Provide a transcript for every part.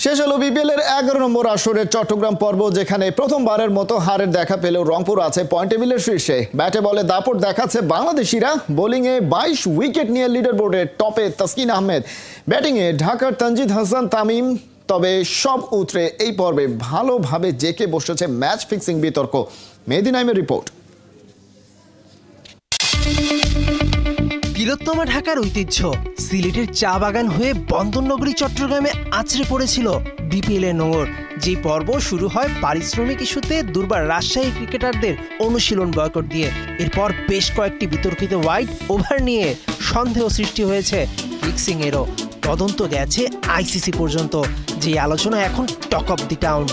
শেষ হলো বিপিএলের 11 নম্বর আসরের চট্টগ্রাম পর্ব, যেখানে প্রথমবারের মতো হারের দেখা পেলেও রংপুর আছে পয়েন্ট টেবিলের শীর্ষে। ব্যাটে বলে দাপট দেখাচ্ছে বাংলাদেশিরা, বোলিংয়ে 22 উইকেট নিয়ে লিডার বোর্ডের টপে তাসকিন আহমেদ, ব্যাটিংয়ে ঢাকার তানজিদ হাসান তামিম। তবে সব উতরে এই পর্বে ভালোভাবে জেকে বসেছে ম্যাচ ফিক্সিং বিতর্ক। মেহেদী নাইমের রিপোর্ট। তিলোত্তমা ঢাকার ঐতিহ্য সিলেটের চা বাগান হয়ে বন্দরনগরী চট্টগ্রামে আছড়ে পড়েছিল বিপিএলের নোঙর। যে পর্ব শুরু হয় পারিশ্রমিক ইস্যুতে দুর্বার রাজশাহী ক্রিকেটারদের অনুশীলন বয়কট দিয়ে। এরপর বেশ কয়েকটি বিতর্কিত ওয়াইড ওভার নিয়ে সন্দেহ সৃষ্টি হয়েছে ফিক্সিং এরও। তদন্ত গেছে আইসিসি পর্যন্ত, যে আলোচনা এখন টক অফ দি টাউন।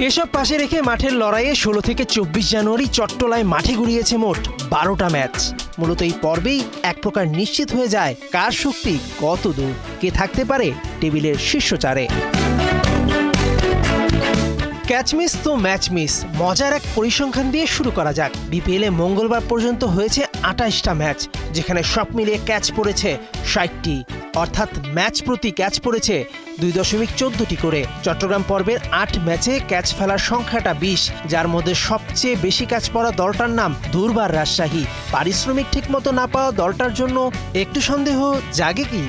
এসব পাশে রেখে মাঠের লড়াইয়ে 16 থেকে 24 জানুয়ারি চট্টলায় মাঠে গড়িয়েছে মোট 12টা ম্যাচ। মূলত এই পর্বেই এক প্রকার নিশ্চিত হয়ে যায় কার শক্তি কত দূর, কে থাকতে পারে টেবিলের শীর্ষ চারে। ক্যাচ মিস তো ম্যাচ মিস, মজার এক পরিসংখ্যান দিয়ে শুরু করা যাক। বিপিএলে মঙ্গলবার পর্যন্ত হয়েছে 28টা ম্যাচ, যেখানে সব মিলিয়ে ক্যাচ পড়েছে 60টি, অর্থাৎ ম্যাচ প্রতি ক্যাচ পড়েছে 2.14টি করে। চট্টগ্রাম পর্বের 8 ম্যাচে ক্যাচ ফেলার সংখ্যাটা 20, যার মধ্যে সবচেয়ে বেশি ক্যাচ পড়া দলটার নাম দুর্বার রাজশাহী। পারিশ্রমিক ঠিকমতো না পাওয়া দলটার জন্য একটু সন্দেহ জাগে কি?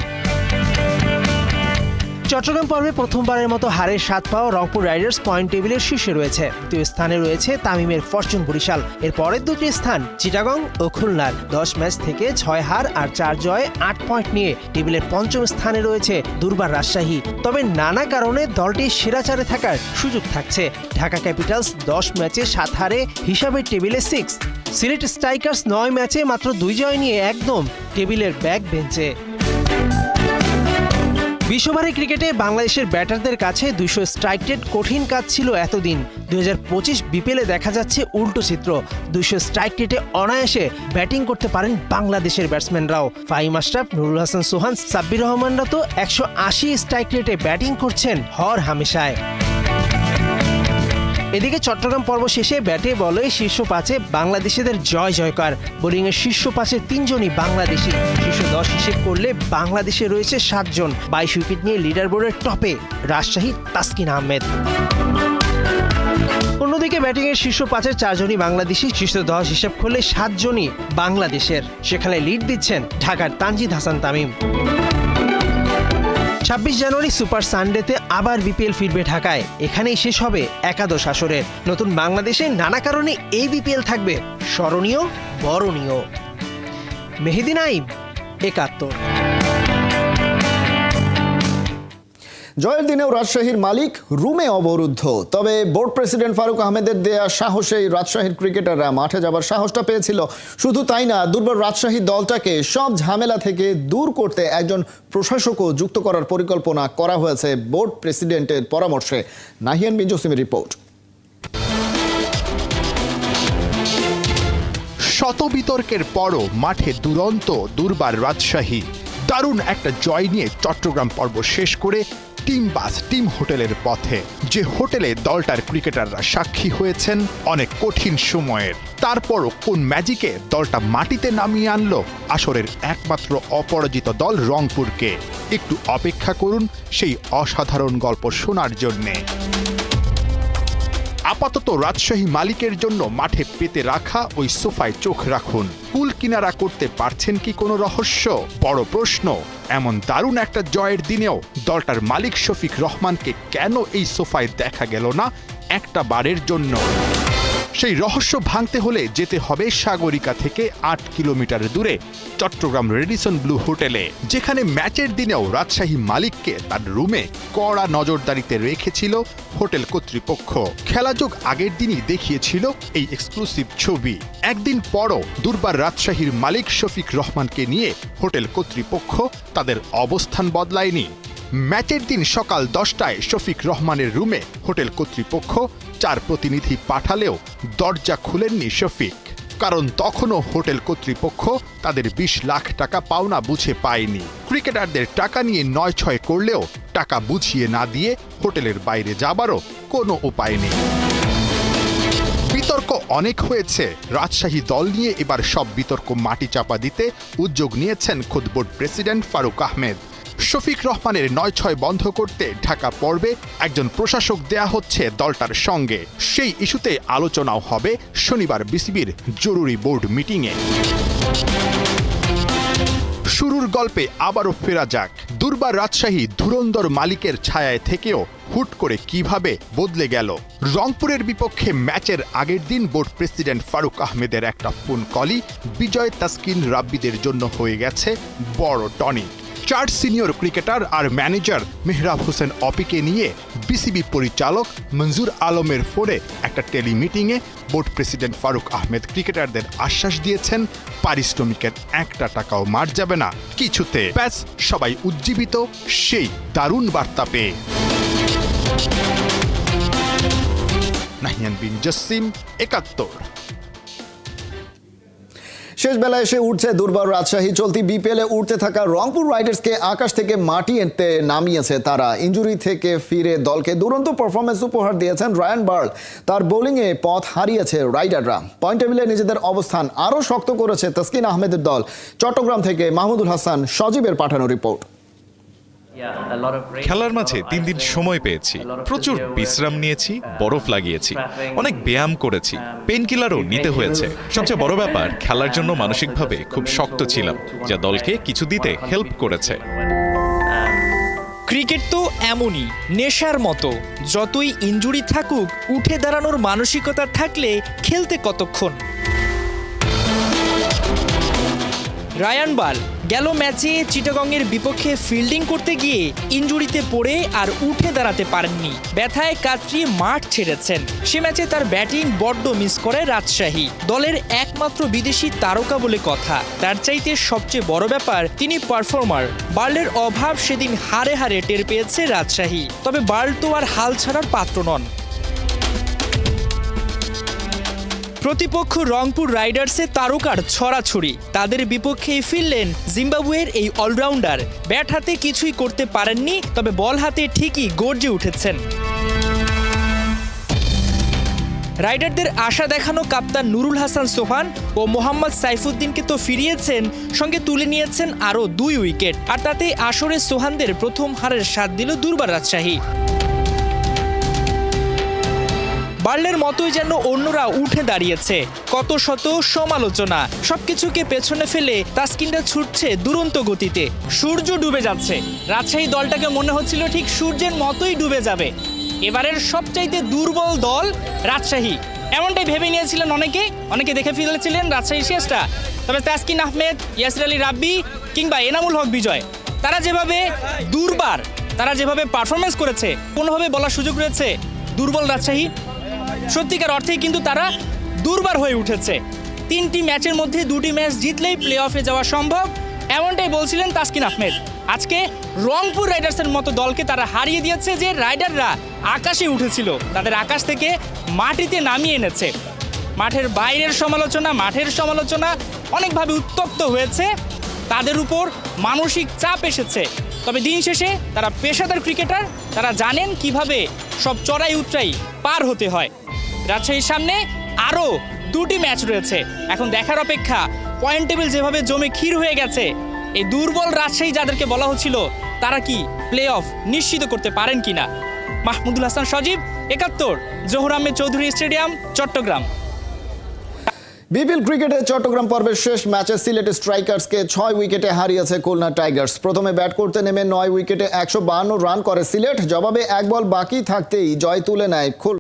চট্টগ্রাম পর্বে প্রথমবারের মতো হারের স্বাদ পাওয়া রংপুর রাইডার্স পয়েন্ট টেবিলের শীর্ষে রয়েছে। দ্বিতীয় স্থানে রয়েছে তামিমের ফরচুন বরিশাল। এর পরের দুটি স্থান চিটাগং ও খুলনার। 10 ম্যাচ থেকে 6 হার আর 4 জয়ে 8 পয়েন্ট নিয়ে টেবিলের পঞ্চম স্থানে রয়েছে দুর্বার রাজশাহী। তবে নানা কারণে দলটি সেরা চারে থাকার সুযোগ থাকছে। ঢাকা ক্যাপিটালস 10 ম্যাচে 7 হারে হিসাবে টেবিলে 6। সিলেট স্ট্রাইকার্স 9 ম্যাচে মাত্র 2 জয় নিয়ে একদম টেবিলের ব্যাক বেঞ্চে। বিশ্বভারী ক্রিকেটে বাংলাদেশের ব্যাটারদের কাছে 200 স্ট্রাইক রেট কঠিন কাজ ছিল এতদিন। 2025 বিপিএলে দেখা যাচ্ছে উল্টো চিত্র। 200 স্ট্রাইক রেটে অনায়াসে ব্যাটিং করতে পারেন বাংলাদেশের ব্যাটসম্যানরাও। ফাহিম আশরাফ, নুরুল হাসান সোহান, সাব্বির রহমানরা তো 180 স্ট্রাইক রেটে ব্যাটিং করছেন হর হামেশায়। এদিকে চট্টগ্রাম পর্ব শেষে ব্যাটে বলে শীর্ষ 5-এ বাংলাদেশিদের জয় জয়কার। বোলিংয়ের শীর্ষ 5-এ 3 জনই বাংলাদেশি। শীর্ষ 10 হিসেব করলে বাংলাদেশে রয়েছে 7 জন। 22 উইকেট নিয়ে লিডার বোর্ডের টপে রাজশাহী তাসকিন আহমেদ। অন্যদিকে ব্যাটিংয়ের শীর্ষ 5-এর 4 জনই বাংলাদেশি। শীর্ষ 10 হিসেব করলে 7 জনই বাংলাদেশের। সেখানে লিড দিচ্ছেন ঢাকার তানজিদ হাসান তামিম। 26 জানুয়ারি সুপার সানডেতে আবার বিপিএল ফিরবে ঢাকায়। এখানেই শেষ হবে একাদশ আসরের। নতুন বাংলাদেশে নানা কারণে এই বিপিএল থাকবে স্মরণীয়, বরণীয়। মেহেদী নাইম, 71। জয়ের দিনেও রাজশাহীর মালিক রুমে অবরুদ্ধ। তবে বোর্ড প্রেসিডেন্ট ফারুক আহমেদের দেয়া সাহসেই রাজশাহীর ক্রিকেটাররা মাঠে যাবার সাহসটা পেয়েছিল। শুধু তাই না, দুর্বল রাজশাহী দলটাকে সব ঝামেলা থেকে দূর করতে একজন প্রশাসকও যুক্ত করার পরিকল্পনা করা হয়েছে বোর্ড প্রেসিডেন্টের পরামর্শে। নাহিয়ান বিন জসিমের রিপোর্ট। শত বিতর্কের পরও মাঠে দুরন্ত দুর্বার রাজশাহী। দারুণ একটা জয় নিয়ে চট্টগ্রাম পর্ব শেষ করে টিম বাস টিম হোটেলের পথে, যে হোটেলে দলটার ক্রিকেটাররা সাক্ষী হয়েছেন অনেক কঠিন সময়ের। তারপরও কোন ম্যাজিকে দলটা মাটিতে নামিয়ে আনলো আসরের একমাত্র অপরাজিত দল রংপুরকে? একটু অপেক্ষা করুন সেই অসাধারণ গল্প শোনার জন্যে। আপাতত রাজশাহী মালিকের জন্য মাঠে পেতে রাখা ওই সোফায় চোখ রাখুন। কুল কিনারা করতে পারছেন কি কোনো রহস্য? বড় প্রশ্ন। এমন দারুণ একটা জয়ের দিনেও দলটার মালিক শফিক রহমানকে কেন এই সোফায় দেখা গেল না একটা বারের জন্য? সেই রহস্য ভাঙতে হলে যেতে হবে সাগরিকা থেকে 8 কিলোমিটার দূরে চট্টগ্রাম রেডিসন ব্লু হোটেলে, যেখানে ম্যাচের দিনেও রাজশাহী মালিককে তার রুমে কড়া নজরদারিতে রেখেছিল হোটেল কর্তৃপক্ষ। খেলাযোগ আগের দিনই দেখিয়েছিল এই এক্সক্লুসিভ ছবি। একদিন পরও দুর্বার রাজশাহীর মালিক শফিক রহমানকে নিয়ে হোটেল কর্তৃপক্ষ তাদের অবস্থান বদলায়নি। ম্যাচের দিন সকাল 10টায় শফিক রহমানের রুমে হোটেল কর্তৃপক্ষ 4 প্রতিনিধি পাঠালেও দরজা খুলেননি শফিক, কারণ তখনও হোটেল কর্তৃপক্ষ তাদের 20 লাখ টাকা পাওনা বুঝে পায়নি। ক্রিকেটারদের টাকা নিয়ে 9-6 করলেও টাকা বুঝিয়ে না দিয়ে হোটেলের বাইরে যাবারও কোনো উপায় নেই। বিতর্ক অনেক হয়েছে। রাজশাহী দল নিয়ে এবার সব বিতর্ক মাটি চাপা দিতে উদ্যোগ নিয়েছেন খোদ বোর্ড প্রেসিডেন্ট ফারুক আহমেদ। শফিক রহমানের ৯-৬ বন্ধ করতে ঢাকা পর্বে একজন প্রশাসক দেয়া হচ্ছে দলটার সঙ্গে। সেই ইস্যুতে আলোচনাও হবে শনিবার বিসিবির জরুরি বোর্ড মিটিংয়ে। শুরুর গল্পে আবারও ফেরা যাক। দুর্বার রাজশাহী ধুরন্ধর মালিকের ছায়ায় থেকেও হুট করে কিভাবে বদলে গেল। রংপুরের বিপক্ষে ম্যাচের আগের দিন বোর্ড প্রেসিডেন্ট ফারুক আহমেদের একটা ফোন কলই বিজয় তাসকিন রাব্বিদের জন্য হয়ে গেছে বড় টনিক। 4 সিনিয়র ক্রিকেটার আর ম্যানেজার মেহরাব হোসেন অপিকে নিয়ে বিসিবি পরিচালক মঞ্জুর আলমের ফোনে একটা টেলিমিটিংয়ে বোর্ড প্রেসিডেন্ট ফারুক আহমেদ ক্রিকেটারদের আশ্বাস দিয়েছেন পারিশ্রমিকের 1 টাকাও মার যাবে না কিছুতে। ব্যাস সবাই উজ্জীবিত সেই দারুণ বার্তা পেয়ে। নাহিয়ান বিন জসিম, ৭১। শেষ বেলায় এসে উঠছে দুর্বার রাজশাহী। চলতি বিপিএলে উঠতে থাকা রংপুর রাইডার্সকে আকাশ থেকে মাটি এঁতে নামিয়েছে তারা। ইনজুরি থেকে ফিরে দলকে দুরন্ত পারফরমেন্স উপহার দিয়েছেন রায়ান বার্ল। তার বোলিংয়ে পথ হারিয়েছে রাইডাররা। পয়েন্ট টেবিলে নিজেদের অবস্থান আরও শক্ত করেছে তাসকিন আহমেদের দল। চট্টগ্রাম থেকে মাহমুদুল হাসান সজীবের পাঠানো রিপোর্ট। খেলার মাঝে 3 দিন সময় পেয়েছি, প্রচুর বিশ্রাম নিয়েছি, বরফ লাগিয়েছি, অনেক ব্যায়াম করেছি, পেনকিলারও নিতে হয়েছে। সবচেয়ে বড় ব্যাপার, খেলার জন্য মানসিকভাবে খুব শক্ত ছিলাম, যা দলকে কিছু দিতে হেল্প করেছে। ক্রিকেট তো এমনই, নেশার মতো। যতই ইনজুরি থাকুক, উঠে দাঁড়ানোর মানসিকতা থাকলে খেলতে কতক্ষণ। রায়ান বার্ল গেল ম্যাচে চিটাগংয়ের বিপক্ষে ফিল্ডিং করতে গিয়ে ইনজুরিতে পড়ে আর উঠে দাঁড়াতে পারেননি। ব্যথায় কাতরিয়ে মাঠ ছেড়েছেন। সে ম্যাচে তার ব্যাটিং বড্ড মিস করে রাজশাহী। দলের একমাত্র বিদেশি তারকা বলে কথা। তার চাইতে সবচেয়ে বড় ব্যাপার, তিনি পারফর্মার। বার্লের অভাব সেদিন হারে হারে টের পেয়েছে রাজশাহী। তবে বার্ল তো আর হাল ছাড়ার পাত্র নন। প্রতিপক্ষ রংপুর রাইডার্সে তারকার ছড়াছড়ি। তাদের বিপক্ষেই ফিরলেন জিম্বাবুয়ের এই অলরাউন্ডার। ব্যাট হাতে কিছুই করতে পারেননি, তবে বল হাতে ঠিকই গর্জে উঠেছেন। রাইডারদের আশা দেখানো কাপ্তান নুরুল হাসান সোহান ও মোহাম্মদ সাইফুদ্দিনকে তো ফিরিয়েছেন, সঙ্গে তুলে নিয়েছেন আরও 2 উইকেট। আর তাতে আসরে সোহানদের প্রথম হারের স্বাদ দিল দুর্বার রাজশাহী। বার্লের মতোই যেন অন্যরা উঠে দাঁড়িয়েছে। কত শত সমালোচনা, সবকিছুকে পেছনে ফেলে তাসকিনরা ছুটছে দুরন্ত গতিতে। সূর্য ডুবে যাচ্ছে। রাজশাহী দলটাকে মনে হচ্ছিল ঠিক সূর্যের মতোই ডুবে যাবে। এবারের সবচাইতে দুর্বল দল রাজশাহী, এমনটাই ভেবে নিয়েছিলেন অনেকে দেখে ফেলেছিলেন রাজশাহী শেষটা। তবে তাসকিন আহমেদ, ইয়াসির আলী রাব্বি কিংবা এনামুল হক বিজয়, তারা যেভাবে দুর্বার, তারা যেভাবে পারফরমেন্স করেছে, কোনোভাবে বলার সুযোগ রয়েছে দুর্বল রাজশাহী? সত্যিকার অর্থেই কিন্তু তারা দুর্বার হয়ে উঠেছে। 3টি ম্যাচের মধ্যে 2টি ম্যাচ জিতলেই প্লে অফে যাওয়া সম্ভব, এমনটাই বলছিলেন তাসকিন আহমেদ। আজকে রংপুর রাইডার্সের মতো দলকে তারা হারিয়ে দিয়েছে, যে রাইডাররা আকাশে উঠেছিল, তাদের আকাশ থেকে মাটিতে নামিয়ে এনেছে। মাঠের বাইরের সমালোচনা, মাঠের সমালোচনা অনেকভাবে উত্তপ্ত হয়েছে, তাদের উপর মানসিক চাপ এসেছে। তবে দিন শেষে তারা পেশাদার ক্রিকেটার, তারা জানেন কিভাবে সব চড়াই উতরাই পার হতে হয়। রাজশাহীর সামনে আরও 2টি ম্যাচ রয়েছে। এখন দেখার অপেক্ষা, পয়েন্ট টেবিল যেভাবে জমে ক্ষীর হয়ে গেছে, এই দুর্বল রাজশাহী যাদেরকে বলা হচ্ছিল, তারা কি প্লে অফ নিশ্চিত করতে পারেন কিনা। মাহমুদুল হাসান সজীব, ৭১, জহুর আহমেদ চৌধুরী স্টেডিয়াম, চট্টগ্রাম। বিপিএল ক্রিকেটে চট্টগ্রাম পর্বের শেষ ম্যাচে সিলেট স্ট্রাইকার্সকে 6 উইকেটে হারিয়েছে খুলনা টাইগার্স। প্রথমে ব্যাট করতে নেমে 9 উইকেটে 152 রান করে সিলেট। জবাবে 1 বল বাকি থাকতেই জয় তুলে নেয় খুলনা।